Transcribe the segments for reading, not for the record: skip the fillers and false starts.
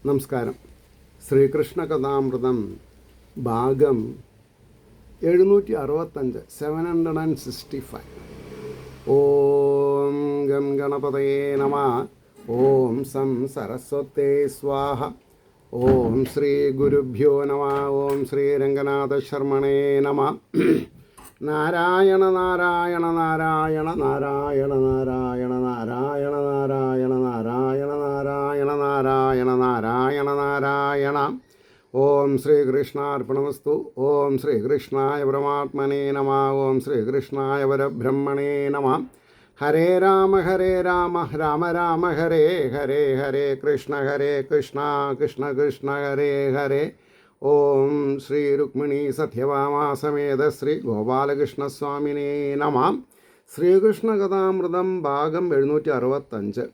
നമസ്കാരം. ശ്രീകൃഷ്ണ കഥാമൃതം ഭാഗം 765 765. ഓം ഗം ഗണപതയേ നമഃ. ഓം സം സരസ്വതേ സ്വാഹ. ഓം ശ്രീ ഗുരുഭ്യോ നമഃ. ഓം ശ്രീ രംഗനാഥ ശർമ്മണേ നമഃ. നാരായണ നാരായണ നാരായണ നാരായണ നാരായണ നാരായണ നാരായണ നാരായണ നാരായണ നാരായണ നാരായണ നാരായണ. ഓം ശ്രീകൃഷ്ണാർപ്പണമസ്തു. ഓം ശ്രീകൃഷ്ണായ പരമാത്മനേ നമഃ. ഓം ശ്രീകൃഷ്ണായ പരബ്രഹ്മണേ നമഃ. ഹരേ രാമ രാമ രാമ ഹരേ ഹരേ ഹരേ കൃഷ്ണ കൃഷ്ണ കൃഷ്ണ ഹരേ ഹരേ. ഓം ശ്രീ രുക്മിണീ സത്യഭാമാ സമേത ശ്രീ ഗോപാലകൃഷ്ണസ്വാമിനേ നമഃ. ശ്രീകൃഷ്ണ കഥാമൃതം ഭാഗം 765.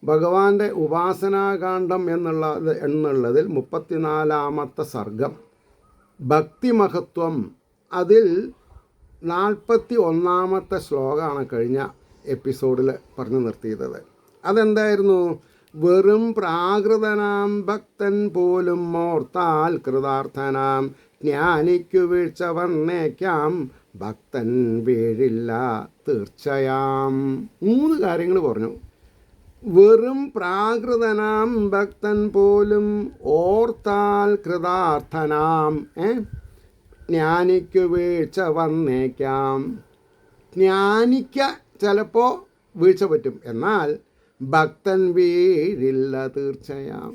ഭഗവാന്റെ ഉപാസനാകാന്ഡം എന്നുള്ളതിൽ 34-ാമത്തെ സർഗം ഭക്തിമഹത്വം. അതിൽ 41-ാമത്തെ ശ്ലോകമാണ് കഴിഞ്ഞ എപ്പിസോഡിൽ പറഞ്ഞു നിർത്തിയത്. അതെന്തായിരുന്നു? വെറും പ്രാകൃതനാം ഭക്തൻ പോലും മോർത്താൽ കൃതാർത്ഥനാം, ജ്ഞാനിക്കു വീഴ്ച വന്നേക്കാം, ഭക്തൻ വീഴില്ല തീർച്ചയാം. 3 കാര്യങ്ങൾ പറഞ്ഞു. വെറും പ്രാകൃതനാം ഭക്തൻ പോലും ഓർത്താൽ കൃതാർത്ഥനാം, ജ്ഞാനിക്കു വീഴ്ച വന്നേക്കാം. ജ്ഞാനിക്ക ചിലപ്പോൾ വീഴ്ച പറ്റും, എന്നാൽ ഭക്തൻ വീഴില്ല തീർച്ചയാം.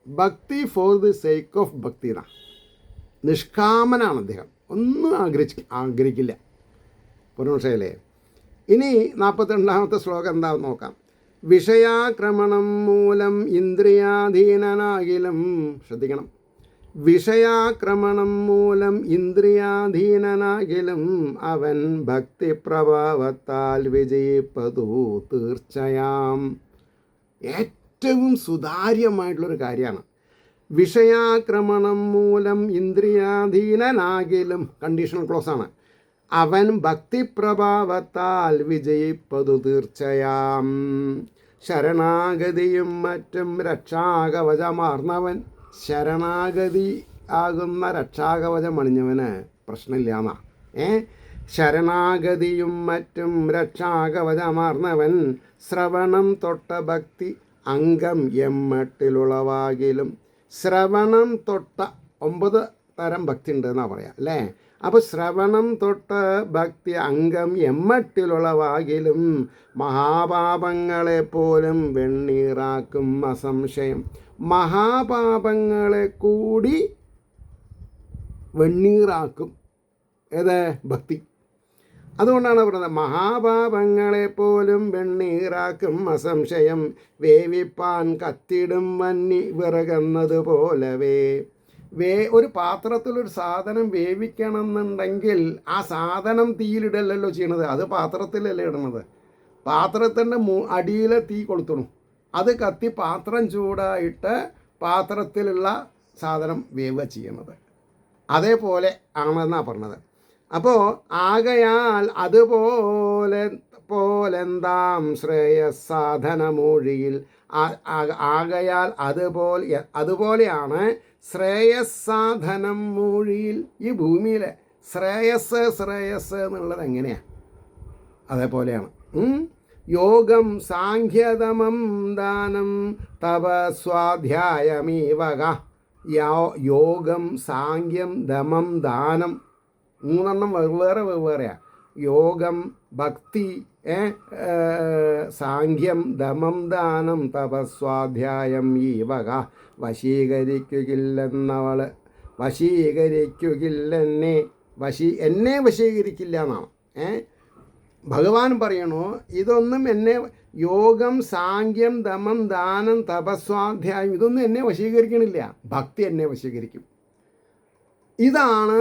ഭക്തി ഫോർ ദി സേക്ക് ഓഫ് ഭക്തി. നിഷ്കാമനാണ് അദ്ദേഹം, ഒന്നും ആഗ്രഹിക്കില്ല. പുരുഷയിലെ ഇനി 42-ാമത്തെ ശ്ലോകം എന്താണെന്ന് നോക്കാം. വിഷയാക്രമണം മൂലം ഇന്ദ്രിയാധീനനാകിലും, ശ്രദ്ധിക്കണം, വിഷയാക്രമണം മൂലം ഇന്ദ്രിയാധീനനാകിലും അവൻ ഭക്തിപ്രഭാവത്താൽ വിജയിപ്പതു തീർച്ചയാം. ഏറ്റവും സുതാര്യമായിട്ടുള്ളൊരു കാര്യമാണ്. വിഷയാക്രമണം മൂലം ഇന്ദ്രിയാധീനനാകിലും, കണ്ടീഷണൽ ക്ലോസ് ആണ്, അവൻ ഭക്തിപ്രഭാവത്താൽ വിജയിപ്പതു തീർച്ചയാം. ശരണാഗതിയും മറ്റും രക്ഷാകവചമാർന്നവൻ, ശരണാഗതി ആകുന്ന രക്ഷാകവചം അണിഞ്ഞവന് പ്രശ്നമില്ലാന്നാ. ശരണാഗതിയും മറ്റും രക്ഷാകവചമാർന്നവൻ ശ്രവണം തൊട്ട ഭക്തി അംഗം എമ്മട്ടിലുളവാകിലും. ശ്രവണം തൊട്ട 9 തരം ഭക്തി ഉണ്ടെന്നാണ് പറയാം അല്ലേ. അപ്പോൾ ശ്രവണം തൊട്ട ഭക്തി അംഗം എമ്മട്ടിലുളവാകിലും മഹാപാപങ്ങളെപ്പോലും വെണ്ണീറാക്കും അസംശയം. മഹാപാപങ്ങളെ കൂടി വെണ്ണീറാക്കും ഏത്? ഭക്തി. അതുകൊണ്ടാണ് പറയുന്നത് മഹാപാപങ്ങളെപ്പോലും വെണ്ണീറാക്കും അസംശയം, വേവിപ്പാൻ കത്തിടും വന്നി വിറകുന്നത് പോലവേ. ഒരു പാത്രത്തിലൊരു സാധനം വേവിക്കണമെന്നുണ്ടെങ്കിൽ ആ സാധനം തീയിലിടല്ലല്ലോ ചെയ്യണത്, അത് പാത്രത്തിലല്ലേ ഇടണത്. പാത്രത്തിൻ്റെ അടിയിലെ തീ കൊളുത്തണം, അത് കത്തി പാത്രം ചൂടായിട്ട് പാത്രത്തിലുള്ള സാധനം വേവുക ചെയ്യണത്. അതേപോലെ ആണെന്നാണ് പറഞ്ഞത്. അപ്പോൾ ആകയാൽ പോലെന്താം ശ്രേയസാധനമൂഴിയിൽ, ആകയാൽ അതുപോലെയാണ് ശ്രേയസാധനം മൂഴിയിൽ. ഈ ഭൂമിയിലെ ശ്രേയസ് എന്നുള്ളത് എങ്ങനെയാണ്? അതേപോലെയാണ്. യോഗം സാഖ്യതമം ദാനം തപസ്വാധ്യായമീവക. യോഗം സാഖ്യം ദമം ദാനം 3 വെവ്വേറെയാണ്. യോഗം, ഭക്തി, സാഖ്യം, ദമം, ദാനം, തപസ്വാധ്യായം ഈ വക. എന്നെ വശീകരിക്കില്ല എന്നാണ് ഭഗവാൻ പറയണോ. ഇതൊന്നും എന്നെ, യോഗം, സാഖ്യം, ദമം, ദാനം, തപസ്വാധ്യായം, ഇതൊന്നും എന്നെ വശീകരിക്കണില്ല. ഭക്തി എന്നെ വശീകരിക്കും. ഇതാണ്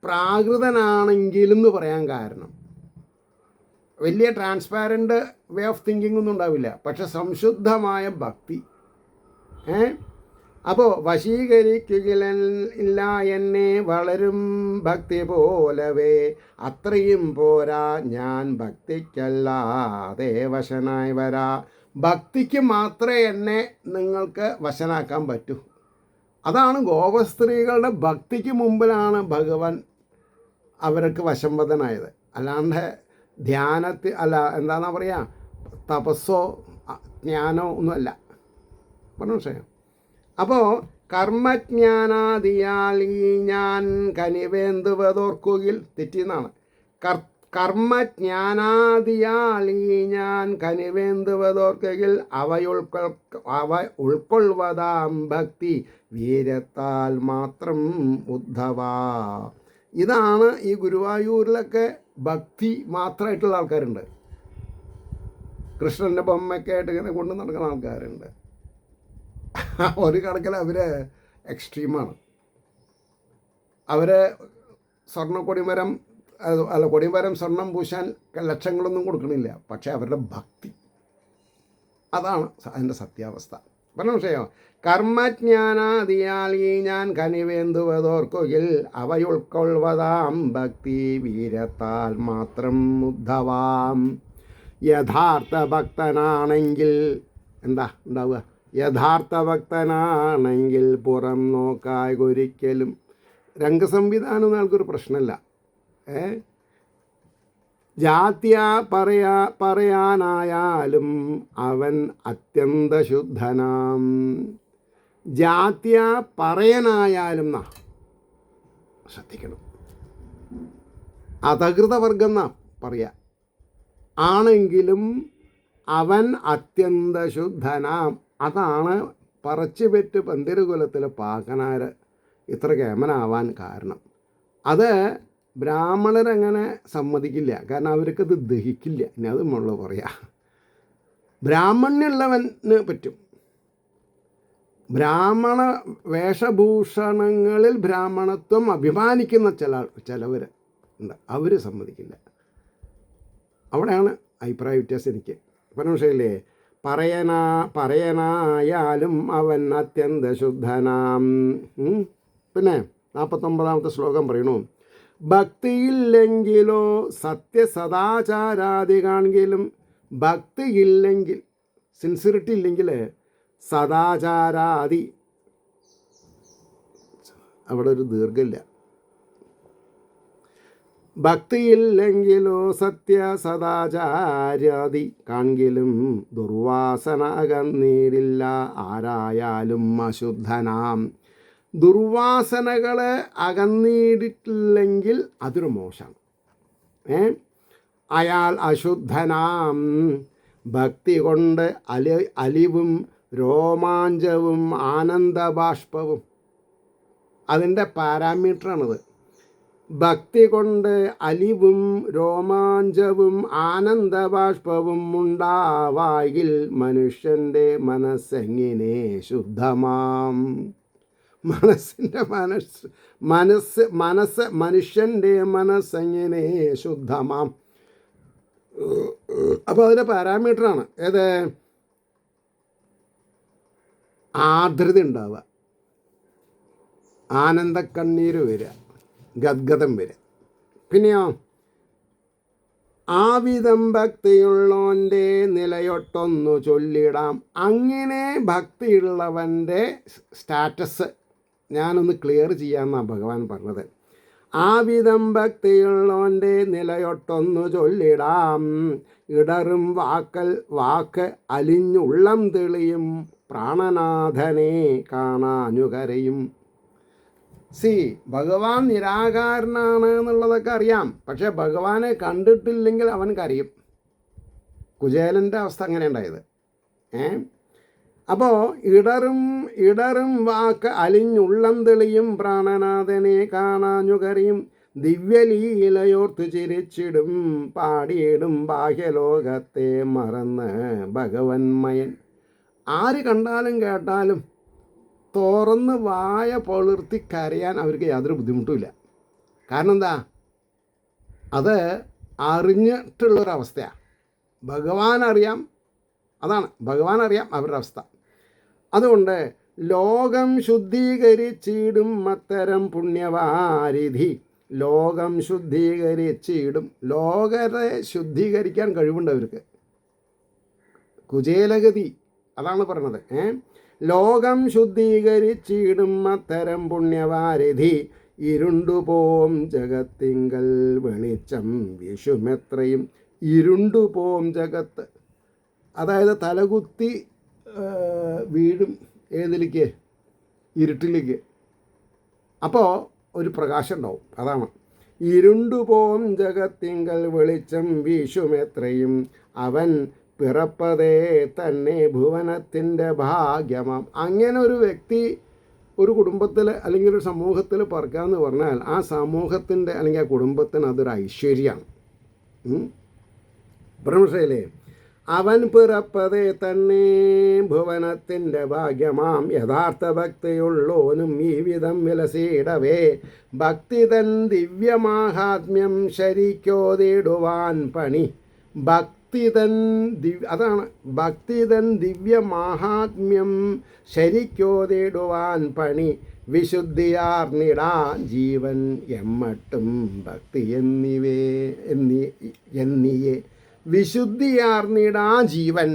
പ്രാകൃതനാണെങ്കിലെന്ന് പറയാൻ കാരണം. വലിയ ട്രാൻസ്പാരൻ്റ് വേ ഓഫ് തിങ്കിങ് ഒന്നും ഉണ്ടാവില്ല, പക്ഷെ സംശുദ്ധമായ ഭക്തി. അപ്പോൾ വശീകരിക്കുകയില്ല എന്നെ വളരും ഭക്തി പോലവേ. അത്രയും പോരാ ഞാൻ ഭക്തിക്കല്ലാതെ വശനായി വരാ. ഭക്തിക്ക് മാത്രമേ എന്നെ നിങ്ങൾക്ക് വശനാക്കാൻ പറ്റൂ. അതാണ് ഗോപസ്ത്രീകളുടെ ഭക്തിക്ക് മുമ്പിലാണ് ഭഗവാൻ അവർക്ക് വശംവദനായത്. അല്ലാണ്ട് ധ്യാനത്തിൽ എന്താണെന്നാ പറയുക, തപസ്സോ ജ്ഞാനോ ഒന്നുമല്ല. പറഞ്ഞു മനസ്സിലായോ? അപ്പോൾ കർമ്മജ്ഞാനാദിയാൽ ഈ ഞാൻ കനിവേന്തുവതോർക്കുകിൽ തെറ്റിയെന്നാണ്. കർമ്മജ്ഞാനാദിയാൽ ഈ ഞാൻ കനിവേന്തുവതോർക്കുകിൽ അവ ഉൾക്കൊള്ളുവതാം ഭക്തി വീരത്താൽ മാത്രം ഉദ്ധവ. ഇതാണ് ഈ ഗുരുവായൂരിലൊക്കെ ഭക്തി മാത്രമായിട്ടുള്ള ആൾക്കാരുണ്ട്. കൃഷ്ണൻ്റെ ബൊമ്മയൊക്കെ ആയിട്ട് ഇങ്ങനെ കൊണ്ട് നടക്കുന്ന ആൾക്കാരുണ്ട്. ഒരു കണക്കിൽ അവർ എക്സ്ട്രീമാണ്. അവർ കൊടിമരം സ്വർണം പൂശാൻ ലക്ഷങ്ങളൊന്നും കൊടുക്കണില്ല. പക്ഷേ അവരുടെ ഭക്തി, അതാണ് അതിൻ്റെ സത്യാവസ്ഥ. പറഞ്ഞു മനസ്സിലായോ? കർമ്മജ്ഞാനാദിയാൽ ഈ ഞാൻ കനിവേന്തുവതോർക്കുകിൽ അവയുൾക്കൊള്ളുവതാം ഭക്തി വീരത്താൽ മാത്രം ഉദ്ധവാം. യഥാർത്ഥ ഭക്തനാണെങ്കിൽ എന്താ ഉണ്ടാവുക? യഥാർത്ഥ ഭക്തനാണെങ്കിൽ പുറം നോക്കായി ഒരിക്കലും രംഗസംവിധാനം ആൾക്കൊരു പ്രശ്നമല്ല. ജാത്യ പറയാനായാലും അവൻ അത്യന്ത ശുദ്ധനാം. ജാത്യ പറയനായാലും ശ്രദ്ധിക്കണം, അധകൃതവർഗം പറയാ ആണെങ്കിലും അവൻ അത്യന്ത ശുദ്ധനാം. അതാണ് പറച്ചുപെറ്റ് പന്തിരുകുലത്തിലെ പാക്കനാർ ഇത്ര കേമനാവാൻ കാരണം. അത് ബ്രാഹ്മണരങ്ങനെ സമ്മതിക്കില്ല. കാരണം അവർക്കത് ദഹിക്കില്ല. ഇനി അത് മുള്ള പറയാം. ബ്രാഹ്മണ്യുള്ളവന് പറ്റും. ബ്രാഹ്മണ വേഷഭൂഷണങ്ങളിൽ ബ്രാഹ്മണത്വം അഭിമാനിക്കുന്ന ചിലവർ ഉണ്ട്. അവർ സമ്മതിക്കില്ല. അവിടെയാണ് അഭിപ്രായ വ്യത്യാസം എനിക്ക്. പറഞ്ഞു മനസ്സിലായില്ലേ? പറയനായാലും അവൻ അത്യന്ത ശുദ്ധനാം. പിന്നെ 49ാമത്തെ ശ്ലോകം പറയണു, ഭക്തിയില്ലെങ്കിലോ സത്യസദാചാരാദി കാണെങ്കിലും. ഭക്തിയില്ലെങ്കിൽ, സിൻസിറിറ്റി ഇല്ലെങ്കിൽ സദാചാരാദി, അവിടെ ഒരു ദീർഘമില്ല. ഭക്തിയില്ലെങ്കിലോ സത്യസദാചാരാദി കാണെങ്കിലും ദുർവാസന അകന്നീരില്ല ആരായാലും അശുദ്ധനാം. ദുർവാസനകളെ അകന്നീടിട്ടില്ലെങ്കിൽ അതൊരു മോശമാണ്. അയാൾ അശുദ്ധനാം. ഭക്തി കൊണ്ട് അലിവും രോമാഞ്ചവും ആനന്ദബാഷ്പവും അതിൻ്റെ പാരാമീറ്ററാണിത്. ഭക്തി കൊണ്ട് അലിവും രോമാഞ്ചവും ആനന്ദബാഷ്പവും ഉണ്ടാവായിൽ മനുഷ്യൻ്റെ മനസ്സെങ്ങനെ ശുദ്ധമാം. മനുഷ്യൻ്റെ മനസ്സെങ്ങനെ ശുദ്ധമാം. അപ്പോൾ അതിൻ്റെ പാരാമീറ്ററാണ് ഏത്? ആർദ്രത ഉണ്ടാവുക, ആനന്ദക്കണ്ണീര് വരിക, ഗദ്ഗതം വരിക. പിന്നെയോ ആവിധം ഭക്തിയുള്ളവൻ്റെ നിലയൊട്ടൊന്നു ചൊല്ലിടാം. അങ്ങനെ ഭക്തിയുള്ളവൻ്റെ സ്റ്റാറ്റസ് ഞാനൊന്ന് ക്ലിയർ ചെയ്യാമെന്നാണ് ഭഗവാൻ പറഞ്ഞത്. ആവിധം ഭക്തിയുള്ളവൻ്റെ നിലയൊട്ടൊന്നു ചൊല്ലിടാം. ഇടറും വാക്ക് അലിഞ്ഞുള്ളം തെളിയും പ്രാണനാഥനെ കാണാനുകരയും. ഭഗവാൻ നിരാകാരനാണ് എന്നുള്ളതൊക്കെ അറിയാം. പക്ഷേ ഭഗവാനെ കണ്ടിട്ടില്ലെങ്കിൽ അവൻ കരയും. കുചേലൻ്റെ അവസ്ഥ അങ്ങനെ ഉണ്ടായത്. അപ്പോൾ ഇടറും വാക്ക് അലിഞ്ഞുള്ളം തെളിയും പ്രാണനാഥനെ കാണാനുകരയും. ദിവ്യലീലയോർത്ത് ചിരിച്ചിടും പാടിയിടും ബാഹ്യലോകത്തെ മറന്ന് ഭഗവന്മയൻ. ആര് കണ്ടാലും കേട്ടാലും തുറന്ന് വായ പൊളിർത്തി കരയാൻ അവർക്ക് യാതൊരു ബുദ്ധിമുട്ടുമില്ല. കാരണം എന്താ? അത് അറിഞ്ഞിട്ടുള്ളൊരവസ്ഥയാണ്. ഭഗവാൻ അറിയാം, അതാണ് ഭഗവാൻ അറിയാം അവരുടെ അവസ്ഥ. അതുകൊണ്ട് ലോകം ശുദ്ധീകരിച്ചിടും അത്തരം പുണ്യവാരിധി. ലോകം ശുദ്ധീകരിച്ചിടും. ലോകരെ ശുദ്ധീകരിക്കാൻ കഴിവുണ്ട് അവർക്ക്. കുചേലഗതി അതാണ് പറഞ്ഞത്. ലോകം ശുദ്ധീകരിച്ചിടും അത്തരം പുണ്യവാരിധി ഇരുണ്ടുപോം ജഗത്തിങ്കൽ വെളിച്ചം വിഷുമെത്രയും. ഇരുണ്ടുപോം ജഗത്ത്, അതായത് തലകുത്തി വീഴും ഏതിലേക്ക്? ഇരുട്ടിലേക്ക്. അപ്പോൾ ഒരു പ്രകാശം ഉണ്ടാവും. അതാണ് ഇരുണ്ടുപോം ജഗത്തിങ്കൽ വെളിച്ചം വീശുമെത്രയും അവൻ പിറപ്പതേ തന്നെ ഭുവനത്തിൻ്റെ ഭാഗ്യമാം. അങ്ങനെ ഒരു വ്യക്തി ഒരു കുടുംബത്തിൽ അല്ലെങ്കിൽ ഒരു സമൂഹത്തിൽ പറക്കാന്ന് പറഞ്ഞാൽ ആ സമൂഹത്തിൻ്റെ അല്ലെങ്കിൽ ആ കുടുംബത്തിന് അതൊരു ഐശ്വര്യമാണ്. മനസ്സിലായില്ലേ? അവൻ പിറപ്പതേ തന്നെ ഭുവനത്തിൻ്റെ ഭാഗ്യമാം. യഥാർത്ഥ ഭക്തിയുള്ളോനും ഈ വിധം വിലസിടവേ ഭക്തി തൻ ദിവ്യമാഹാത്മ്യം ശരിക്കോതിടുവാൻ പണി. അതാണ് ഭക്തി തൻ ദിവ്യമാഹാത്മ്യം ശരിക്കോതിടുവാൻ പണി. വിശുദ്ധിയാർന്നിടാ ജീവൻ എമ്മട്ടും ഭക്തി എന്നിയെ. വിശുദ്ധിയാർന്നിടാ ജീവൻ,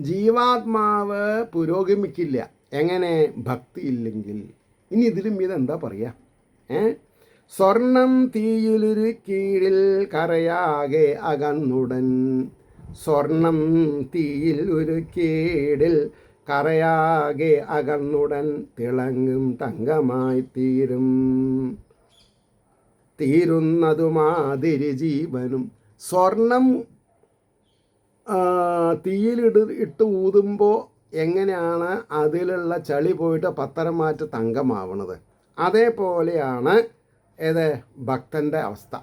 ജീവാത്മാവ് പുരോഗമിക്കില്ല. എങ്ങനെ? ഭക്തി ഇല്ലെങ്കിൽ. ഇനി ഇതിലും ഇതെന്താ പറയുക? സ്വർണം തീയിലൊരു കീഴിൽ കറയാകെ അകന്നുടൻ. സ്വർണം തീയിൽ ഒരു കീഴിൽ കറയാകെ അകന്നുടൻ തിളങ്ങും തങ്കമായി തീരുന്നതുമാതിരി ജീവനും. സ്വർണം തീയിലിട്ട് ഊതുമ്പോൾ എങ്ങനെയാണ് അതിലുള്ള ചളി പോയിട്ട് പത്തരം മാറ്റ് തങ്കമാവണത്, അതേപോലെയാണ് ഭക്തൻ്റെ അവസ്ഥ.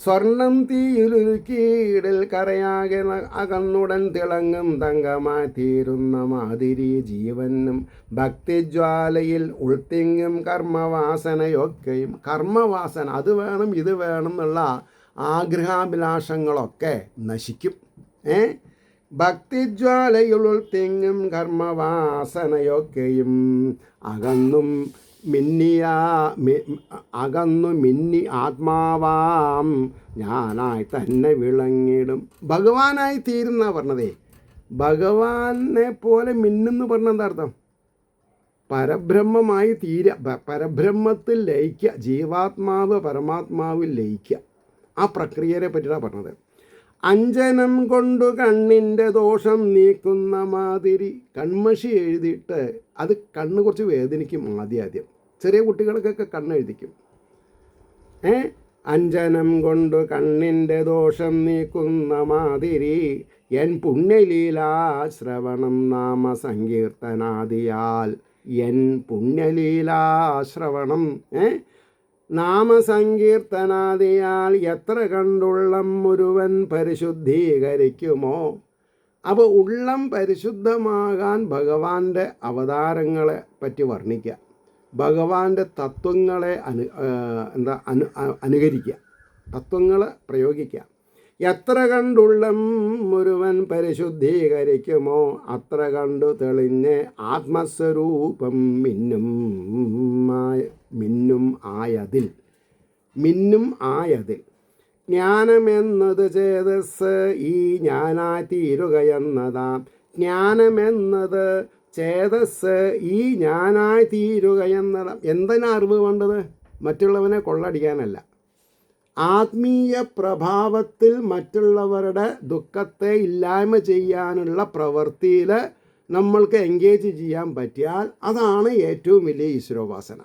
സ്വർണം തീയിലൊരു കീഴിൽ കറയാകെ അകന്നുടൻ തിളങ്ങും തങ്കമായി തീരുന്ന മാതിരി ജീവനും ഭക്തിജ്വാലയിൽ ഉൾത്തിങ്ങും കർമ്മവാസനയൊക്കെയും. കർമ്മവാസന, അത് വേണം ഇത് വേണം എന്നുള്ള ആഗ്രഹാഭിലാഷങ്ങളൊക്കെ നശിക്കും. ഭക്തിജ്വാലയിൽ ഉൾത്തിങ്ങും കർമ്മവാസനയൊക്കെയും അകന്നു മിന്നി ആത്മാവാം ഞാനായി തന്നെ വിളങ്ങിടും. ഭഗവാനായി തീരുന്ന പറഞ്ഞതേ. ഭഗവാനെ പോലെ മിന്നെന്ന് പറഞ്ഞ എന്താ അർത്ഥം? പരബ്രഹ്മമായി പരബ്രഹ്മത്തിൽ ലയിക്കുക. ജീവാത്മാവ് പരമാത്മാവിൽ ലയിക്കുക. ആ പ്രക്രിയയെ പറ്റിയാണ് പറഞ്ഞത്. അഞ്ജനം കൊണ്ടു കണ്ണിൻ്റെ ദോഷം നീക്കുന്ന മാതിരി. കൺമഷി എഴുതിയിട്ട് അത് കണ്ണ് കുറച്ച് വേദനിക്കും ആദ്യം. ചെറിയ കുട്ടികൾക്കൊക്കെ കണ്ണെഴുതിക്കും. അഞ്ജനം കൊണ്ടു കണ്ണിൻ്റെ ദോഷം നീക്കുന്ന മാതിരി എൻ പുണ്യലീലാശ്രവണം നാമസങ്കീർത്തനാദിയാൽ. എൻ പുണ്യലീലാശ്രവണം നാമസങ്കീർത്തനാദിയാൽ എത്ര കണ്ടുള്ളം ഒരുവൻ പരിശുദ്ധീകരിക്കുമോ. അപ്പോൾ ഉള്ളം പരിശുദ്ധമാകാൻ ഭഗവാന്റെ അവതാരങ്ങളെ പറ്റി വർണ്ണിക്കുക, ഭഗവാന്റെ തത്വങ്ങളെ അനുകരിക്കുക, തത്വങ്ങൾ പ്രയോഗിക്കുക. എത്ര കണ്ടുള്ളം ഒരുവൻ പരിശുദ്ധീകരിക്കുമോ അത്ര കണ്ടു തെളിഞ്ഞ് ആത്മസ്വരൂപം മിന്നും ആയതിൽ. ജ്ഞാനമെന്നത് ചേതസ് ഈ ഞാനായി തീരുകയെന്നതാം. ജ്ഞാനമെന്നത് ചേതസ് ഈ ഞാനായി തീരുകയെന്നതാം. എന്തിനാ അറിവ് വേണ്ടത്? മറ്റുള്ളവനെ കൊള്ളടിക്കാനല്ല. ആത്മീയ പ്രഭാവത്തിൽ മറ്റുള്ളവരുടെ ദുഃഖത്തെ ഇല്ലായ്മ ചെയ്യാനുള്ള പ്രവൃത്തിയിൽ നമ്മൾക്ക് എൻഗേജ് ചെയ്യാൻ പറ്റിയാൽ അതാണ് ഏറ്റവും വലിയ ഈശ്വരോപാസന.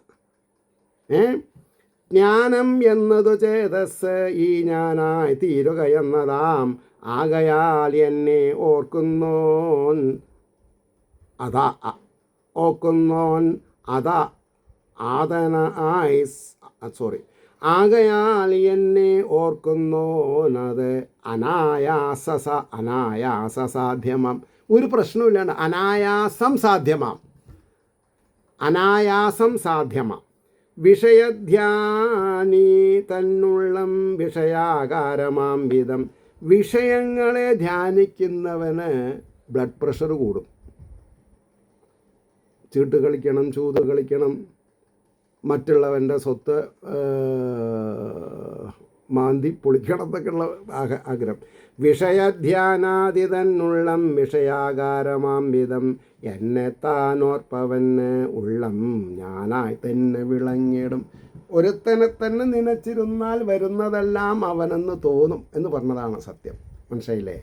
ജ്ഞാനം എന്നതു ചേതസ് ഈ ഞാനായി തീരുകയെന്നതാം. ആകയാൽ എന്നെ ഓർക്കുന്നോൻ ആകയാൽ എന്നെ ഓർക്കുന്നോനത് അനായാസ സാധ്യമാം. ഒരു പ്രശ്നമില്ലാണ്ട് അനായാസം സാധ്യമാം. വിഷയധ്യാനി തന്നുള്ളം വിഷയാകാരമാം വിധം. വിഷയങ്ങളെ ധ്യാനിക്കുന്നവന് ബ്ലഡ് പ്രഷർ കൂടും. ചീട്ട് കളിക്കണം, ചൂത് കളിക്കണം, മറ്റുള്ളവൻ്റെ സ്വത്ത് മാന്തി പൊളിക്കണത്തൊക്കെയുള്ള ആഗ്രഹം. വിഷയധ്യാനാദിതന്നുള്ളം വിഷയാകാരമാം വിധം എന്നെ താനോർപ്പവന് ഉള്ളം ഞാനായി തന്നെ വിളങ്ങിടും. ഒരുത്തനെ തന്നെ നനച്ചിരുന്നാൽ വരുന്നതെല്ലാം അവനെന്ന് തോന്നും എന്ന് പറഞ്ഞതാണ് സത്യം. മനസ്സിലായില്ലേ?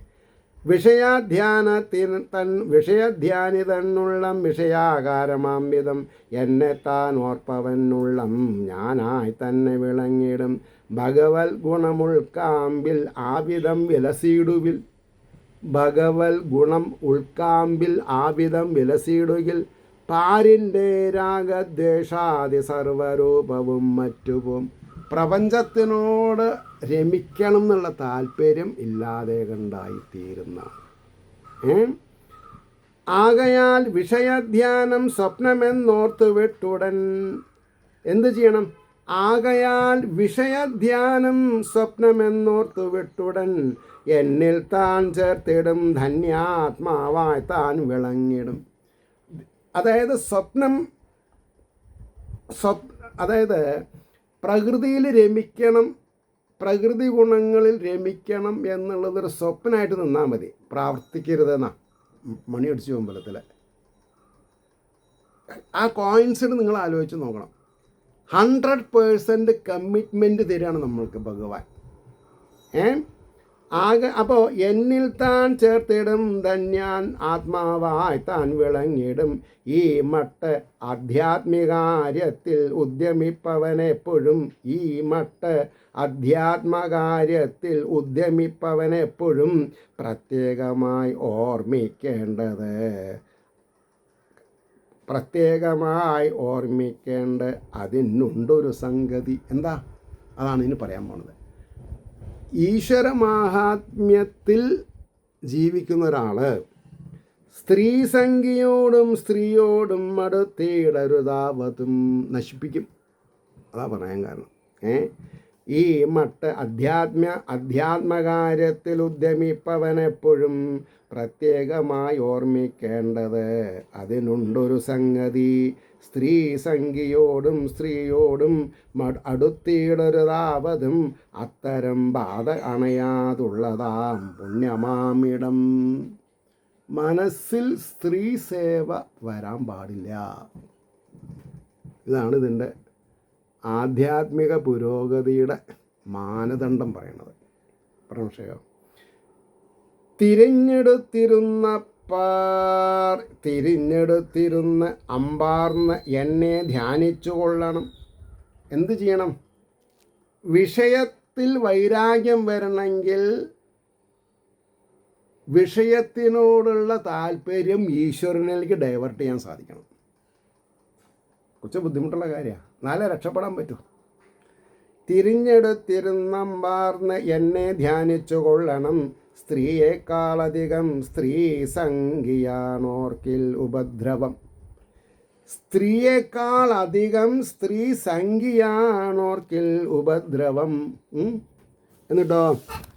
വിഷയധ്യാനിതന്നുള്ളം വിഷയാകാരമാം വിധം എന്നെ താൻ ഓർപ്പവനുള്ളം ഞാനായി തന്നെ വിളങ്ങിടും. ഭഗവൽ ഗുണമുൾക്കാമ്പിൽ ആവിധം വിലസിടുവിൽ. ഭഗവൽ ഗുണം ഉൾക്കാമ്പിൽ ആവിധം വിലസിടുകിൽ പാരിൻ്റെ രാഗദ്വേഷാദി സർവരൂപവും മറ്റുപോം. പ്രപഞ്ചത്തിനോട് രമിക്കണം എന്നുള്ള താല്പര്യം ഇല്ലാതെ കണ്ടായിത്തീരുന്ന. ആകയാൽ വിഷയധ്യാനം സ്വപ്നമെന്നോർത്തു വിട്ടുടൻ എന്ത് ചെയ്യണം? ആകയാൽ വിഷയധ്യാനം സ്വപ്നമെന്നോർത്തു വിട്ടുടൻ എന്നിൽ താൻ ചേർത്തിടും ധന്യാത്മാവായി താൻ വിളങ്ങിടും. അതായത് അതായത് പ്രകൃതിയിൽ രമിക്കണം, പ്രകൃതി ഗുണങ്ങളിൽ രമിക്കണം എന്നുള്ളതൊരു സ്വപ്നമായിട്ട് നിന്നാൽ മതി, പ്രാവർത്തിക്കരുതെന്നാ മണിയടിച്ചു അമ്പലത്തിൽ. ആ കോയിൻസിഡ് നിങ്ങൾ ആലോചിച്ച് നോക്കണം. 100% കമ്മിറ്റ്മെൻറ്റ് തരികയാണ് നമ്മൾക്ക് ഭഗവാൻ. അപ്പോൾ എന്നിൽ താൻ ചേർത്തിടും ധന്യാൻ ആത്മാവായി താൻ വിളങ്ങിടും. ഈ മട്ട് ആധ്യാത്മികാര്യത്തിൽ ഉദ്യമിപ്പവനെപ്പോഴും, ഈ മട്ട് അധ്യാത്മകാര്യത്തിൽ ഉദ്യമിപ്പവനെപ്പോഴും പ്രത്യേകമായി ഓർമ്മിക്കേണ്ട അതിനുണ്ടൊരു സംഗതി. എന്താ? അതാണ് ഇനി പറയാൻ പോണത്. ഈശ്വര മാഹാത്മ്യത്തിൽ ജീവിക്കുന്ന ഒരാൾ സ്ത്രീസംഖ്യയോടും സ്ത്രീയോടും അടുത്തിടരുതാവതും നശിപ്പിക്കും. അതാ പറയാൻ കാരണം. ഈ മട്ട് അധ്യാത്മകാര്യത്തിൽ ഉദ്യമിപ്പവനെപ്പോഴും പ്രത്യേകമായി ഓർമ്മിക്കേണ്ടത് അതിനുണ്ടൊരു സംഗതി. സ്ത്രീസംഖ്യയോടും സ്ത്രീയോടും അടുത്തിടരുതാവതും അത്തരം ബാധ അണയാതുള്ളതാം പുണ്യമാമിടം. മനസ്സിൽ സ്ത്രീ സേവ വരാൻ പാടില്ല. ഇതാണ് ഇതിൻ്റെ ആധ്യാത്മിക പുരോഗതിയുടെ മാനദണ്ഡം പറയണത്. പ്രമേഷയോ തിരിഞ്ഞെടുത്തിരുന്ന് അമ്പാർന്ന് എന്നെ ധ്യാനിച്ചു കൊള്ളണം. എന്ത് ചെയ്യണം? വിഷയത്തിൽ വൈരാഗ്യം വരണമെങ്കിൽ വിഷയത്തിനോടുള്ള താല്പര്യം ഈശ്വരനിലേക്ക് ഡൈവേർട്ട് ചെയ്യാൻ സാധിക്കണം. കുറച്ച് ബുദ്ധിമുട്ടുള്ള കാര്യമാണ്, എന്നാലേ രക്ഷപ്പെടാൻ പറ്റൂ. തിരിഞ്ഞെടുത്തിരുന്നമ്പാർന്ന് എന്നെ ധ്യാനിച്ചു കൊള്ളണം. സ്ത്രീയേക്കാളധികം സ്ത്രീ സംഖ്യയാണോർക്കിൽ ഉപദ്രവം. സ്ത്രീയേക്കാളധികം സ്ത്രീ സംഖ്യയാണോർക്കിൽ ഉപദ്രവം. എന്നിട്ടോ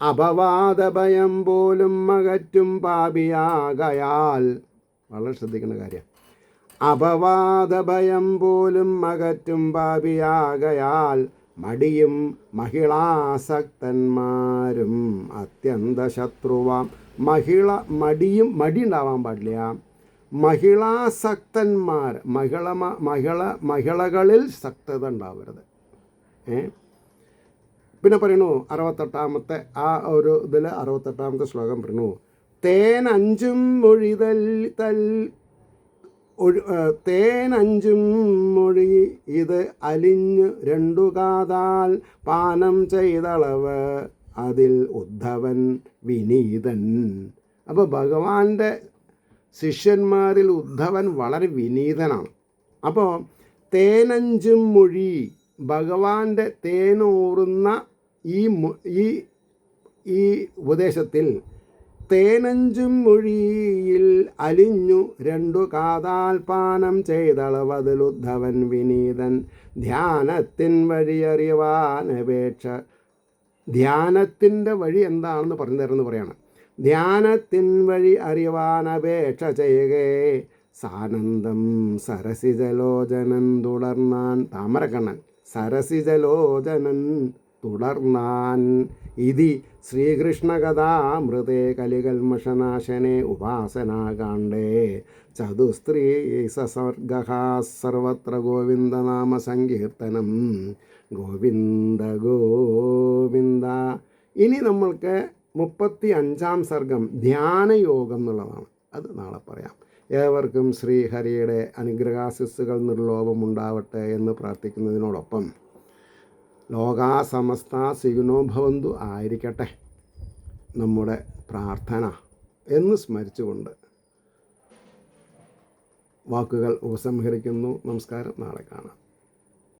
അപവാദഭയം പോലും അകറ്റും പാപിയാകയാൽ. വളരെ ശ്രദ്ധിക്കേണ്ട കാര്യം. അപവാദഭയം പോലും അകറ്റും പാപിയാകയാൽ മടിയും മഹിളാസക്തന്മാരും അത്യന്ത ശത്രുവാം. മടി ഉണ്ടാവാൻ പാടില്ല. മഹിളാസക്തന്മാർ, മഹിളകളിൽ സക്തത ഉണ്ടാവരുത്. പിന്നെ പറയണു 68 ആ ഒരു ഇതിൽ 68 ശ്ലോകം പറയണു. തേനഞ്ചും മൊഴി ഇത് അലിഞ്ഞു രണ്ടു കാതാൽ പാനം ചെയ്തളവ് അതിൽ ഉദ്ധവൻ വിനീതൻ. അപ്പോൾ ഭഗവാന്റെ ശിഷ്യന്മാരിൽ ഉദ്ധവൻ വളരെ വിനീതനാണ്. അപ്പോൾ തേനഞ്ചും മൊഴി, ഭഗവാന്റെ തേനൂറുന്ന ഈ ഉപദേശത്തിൽ തേനഞ്ചും മൊഴിയിൽ അലിഞ്ഞു രണ്ടു കാതാൽ പാനം ചെയ്തളവതിലുദ്ധവൻ വിനീതൻ. ധ്യാനത്തിൻ വഴി അറിയുവാനപേക്ഷ. ധ്യാനത്തിൻ്റെ വഴി എന്താണെന്ന് പറഞ്ഞു തരുമെന്ന് പറയാണ്. ധ്യാനത്തിൻ വഴി അറിയുവാനപേക്ഷ ചെയ്യുകേ സാനന്ദം സരസിജലോചനൻ തുടർന്നാൻ. താമരക്കണ്ണൻ സരസിജലോചനൻ തുടർന്നാൻ. ഇതി ശ്രീകൃഷ്ണകഥാമൃതേ കലികൽമഷനാശനെ ഉപാസനാകാണ്ഡേ ചതുസ്ത്രീ സസർഗഃ സർവത്ര ഗോവിന്ദനാമസങ്കീർത്തനം. ഗോവിന്ദ ഗോവിന്ദ. ഇനി നമ്മൾക്ക് 35-ാം സർഗം ധ്യാനയോഗം എന്നുള്ളതാണ്. അത് നാളെ പറയാം. ഏവർക്കും ശ്രീഹരിയുടെ അനുഗ്രഹാശിസ്സുകൾ നിർലോഭമുണ്ടാവട്ടെ എന്ന് പ്രാർത്ഥിക്കുന്നതിനോടൊപ്പം ലോകാ സമസ്ത സുഖിനോ ഭവന്തു ആയിരിക്കട്ടെ നമ്മുടെ പ്രാർത്ഥന എന്ന് സ്മരിച്ചുകൊണ്ട് വാക്കുകൾ ഉപസംഹരിക്കുന്നു. നമസ്കാരം. നാളെ കാണാം.